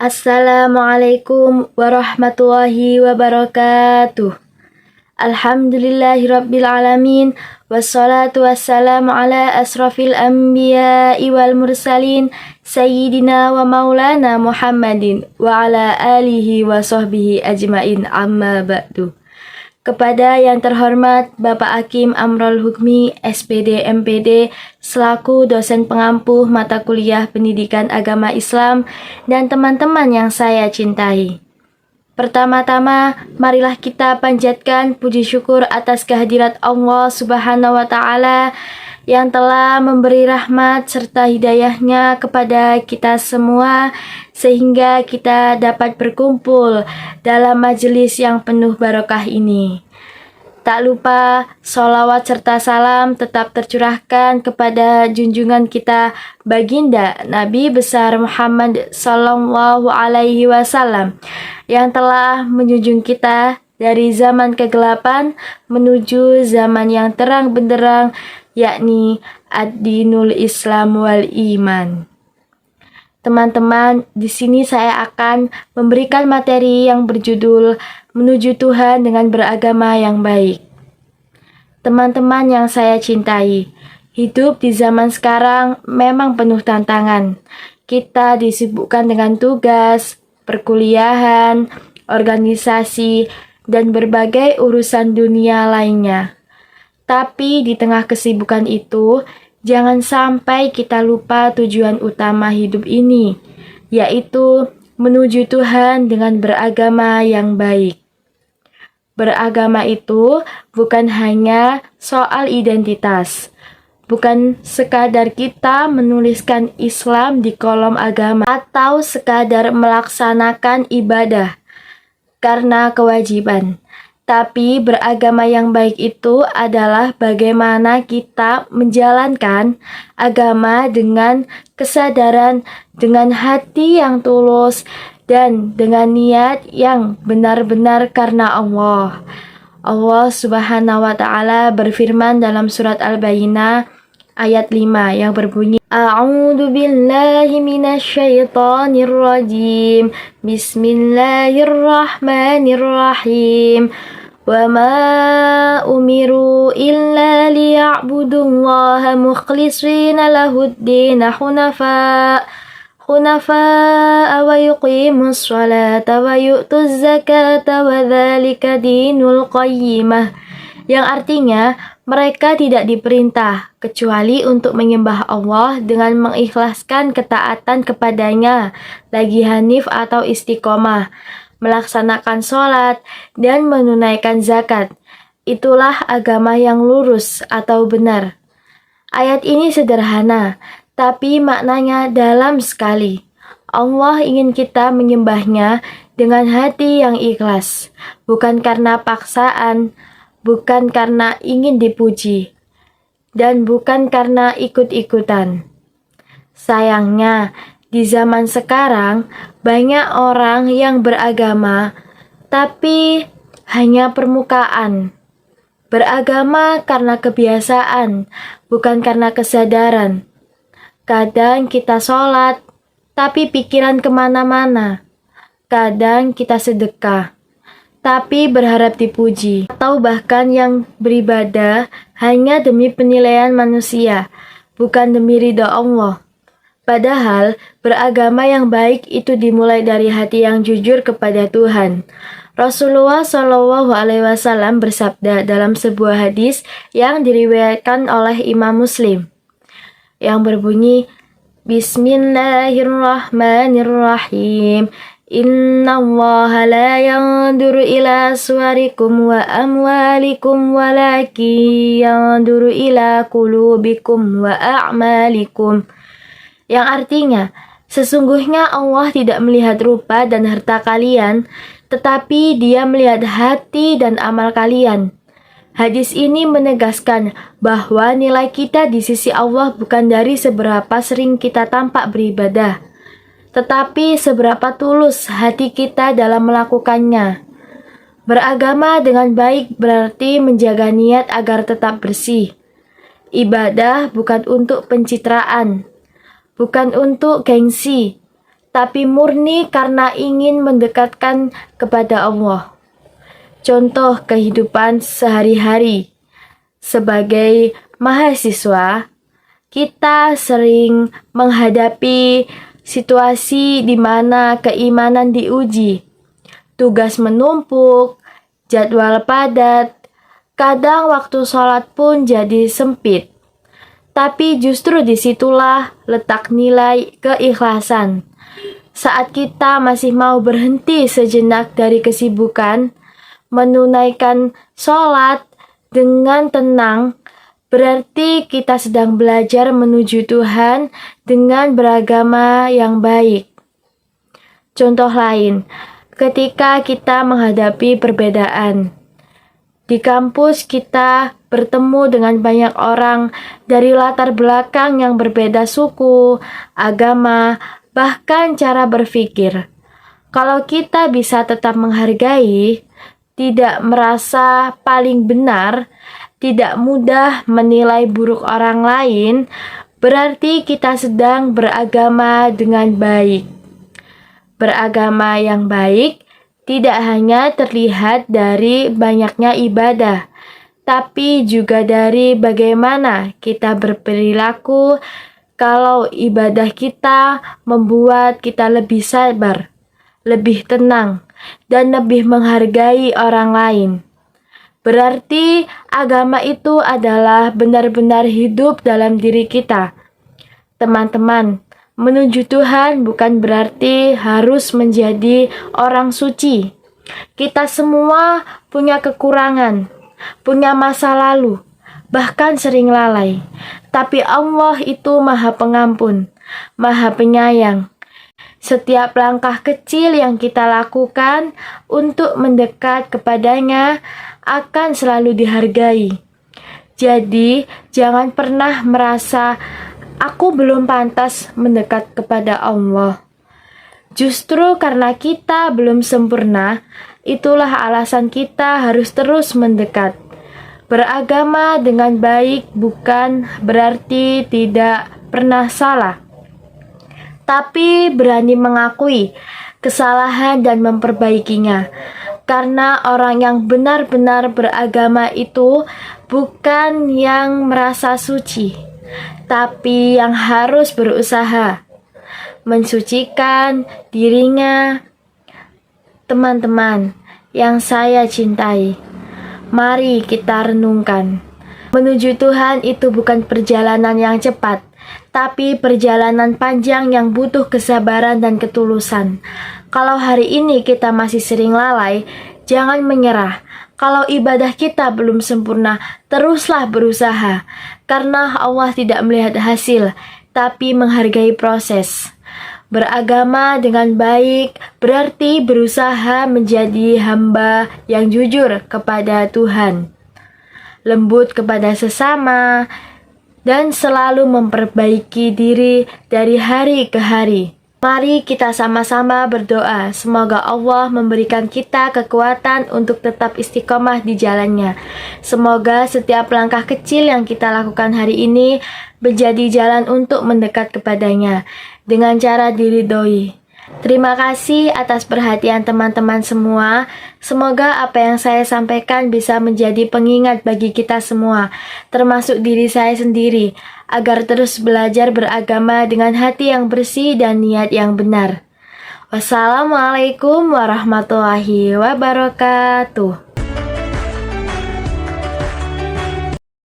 Assalamualaikum warahmatullahi wabarakatuh. Alhamdulillahirabbil alamin wassalatu wassalamu ala asrafil anbiya'i wal mursalin sayyidina wa maulana Muhammadin wa ala alihi wa sahbihi ajmain, amma ba'du. Kepada yang terhormat Bapak Hakim Amrul Hukmi, SPD MPD, selaku dosen pengampuh mata kuliah Pendidikan Agama Islam, dan teman-teman yang saya cintai. Pertama-tama, marilah kita panjatkan puji syukur atas kehadirat Allah Subhanahu wa Ta'ala yang telah memberi rahmat serta hidayahnya kepada kita semua, sehingga kita dapat berkumpul dalam majelis yang penuh barokah ini. Tak lupa, sholawat serta salam tetap tercurahkan kepada junjungan kita baginda Nabi besar Muhammad Sallallahu Alaihi Wasallam yang telah menjunjung kita dari zaman kegelapan menuju zaman yang terang benderang, yakni ad-dinul Islam wal iman. Teman-teman, di sini saya akan memberikan materi yang berjudul Menuju Tuhan dengan Beragama yang Baik. Teman-teman yang saya cintai, hidup di zaman sekarang memang penuh tantangan. Kita disibukkan dengan tugas, perkuliahan, organisasi, dan berbagai urusan dunia lainnya. Tapi di tengah kesibukan itu, jangan sampai kita lupa tujuan utama hidup ini, yaitu menuju Tuhan dengan beragama yang baik. Beragama itu bukan hanya soal identitas, bukan sekadar kita menuliskan Islam di kolom agama atau sekadar melaksanakan ibadah karena kewajiban. Tapi beragama yang baik itu adalah bagaimana kita menjalankan agama dengan kesadaran, dengan hati yang tulus, dan dengan niat yang benar-benar karena Allah. Allah Subhanahu wa Ta'ala berfirman dalam surat Al-Bayyinah ayat 5 yang berbunyi, A'udzu billahi minasyaitonir rajim. Bismillahirrahmanirrahim. Wa ma umiru illa liya'budullaha mukhlishina lahud-din hunafa wa yuqimus sholata wa yu'tuz zakata wa dzalika dinul qayyimah, yang artinya mereka tidak diperintah kecuali untuk menyembah Allah dengan mengikhlaskan ketaatan kepadanya, lagi hanif atau istiqomah, melaksanakan sholat dan menunaikan zakat. Itulah agama yang lurus atau benar. Ayat ini sederhana, tapi maknanya dalam sekali. Allah ingin kita menyembahnya dengan hati yang ikhlas, bukan karena paksaan, bukan karena ingin dipuji, dan bukan karena ikut-ikutan. Sayangnya, di zaman sekarang banyak orang yang beragama, tapi hanya permukaan. Beragama karena kebiasaan, bukan karena kesadaran. Kadang kita sholat, tapi pikiran kemana-mana. Kadang kita sedekah, tapi berharap dipuji. Atau bahkan yang beribadah hanya demi penilaian manusia, bukan demi ridha Allah. Padahal beragama yang baik itu dimulai dari hati yang jujur kepada Tuhan. Rasulullah Shallallahu Alaihi Wasallam bersabda dalam sebuah hadis yang diriwayatkan oleh Imam Muslim, yang berbunyi, Bismillahirrahmanirrahim. Inna allaha la yanduru ila suwarikum wa amwalikum walaki yanduru ila qulubikum wa a'malikum. Yang artinya, sesungguhnya Allah tidak melihat rupa dan harta kalian, tetapi Dia melihat hati dan amal kalian. Hadis ini menegaskan bahwa nilai kita di sisi Allah bukan dari seberapa sering kita tampak beribadah, tetapi seberapa tulus hati kita dalam melakukannya. Beragama dengan baik berarti menjaga niat agar tetap bersih. Ibadah bukan untuk pencitraan, bukan untuk gengsi, tapi murni karena ingin mendekatkan kepada Allah. Contoh kehidupan sehari-hari. Sebagai mahasiswa, kita sering menghadapi situasi di mana keimanan diuji. Tugas menumpuk, jadwal padat, kadang waktu sholat pun jadi sempit. Tapi justru disitulah letak nilai keikhlasan. Saat kita masih mau berhenti sejenak dari kesibukan, menunaikan sholat dengan tenang, berarti kita sedang belajar menuju Tuhan dengan beragama yang baik. Contoh lain, ketika kita menghadapi perbedaan. Di kampus kita bertemu dengan banyak orang dari latar belakang yang berbeda suku, agama, bahkan cara berpikir. Kalau kita bisa tetap menghargai, tidak merasa paling benar, tidak mudah menilai buruk orang lain, berarti kita sedang beragama dengan baik. Beragama yang baik tidak hanya terlihat dari banyaknya ibadah, tapi juga dari bagaimana kita berperilaku. Kalau ibadah kita membuat kita lebih sabar, lebih tenang, dan lebih menghargai orang lain, berarti agama itu adalah benar-benar hidup dalam diri kita. Teman-teman, menuju Tuhan bukan berarti harus menjadi orang suci. Kita semua punya kekurangan, punya masa lalu, bahkan sering lalai. Tapi Allah itu Maha Pengampun, Maha Penyayang. Setiap langkah kecil yang kita lakukan untuk mendekat kepadanya akan selalu dihargai. Jadi, jangan pernah merasa aku belum pantas mendekat kepada Allah. Justru karena kita belum sempurna, itulah alasan kita harus terus mendekat. Beragama dengan baik bukan berarti tidak pernah salah, tapi berani mengakui kesalahan dan memperbaikinya. Karena orang yang benar-benar beragama itu bukan yang merasa suci, tapi yang harus berusaha mensucikan dirinya. Teman-teman yang saya cintai, mari kita renungkan. Menuju Tuhan itu bukan perjalanan yang cepat, tapi perjalanan panjang yang butuh kesabaran dan ketulusan. Kalau hari ini kita masih sering lalai, jangan menyerah. Kalau ibadah kita belum sempurna, teruslah berusaha. Karena Allah tidak melihat hasil, tapi menghargai proses. Beragama dengan baik berarti berusaha menjadi hamba yang jujur kepada Tuhan, lembut kepada sesama, dan selalu memperbaiki diri dari hari ke hari. Mari kita sama-sama berdoa, semoga Allah memberikan kita kekuatan untuk tetap istiqomah di jalannya. Semoga setiap langkah kecil yang kita lakukan hari ini menjadi jalan untuk mendekat kepadanya dengan cara diridhoi. Terima kasih atas perhatian teman-teman semua. Semoga apa yang saya sampaikan bisa menjadi pengingat bagi kita semua, termasuk diri saya sendiri, agar terus belajar beragama dengan hati yang bersih dan niat yang benar. Wassalamualaikum warahmatullahi wabarakatuh.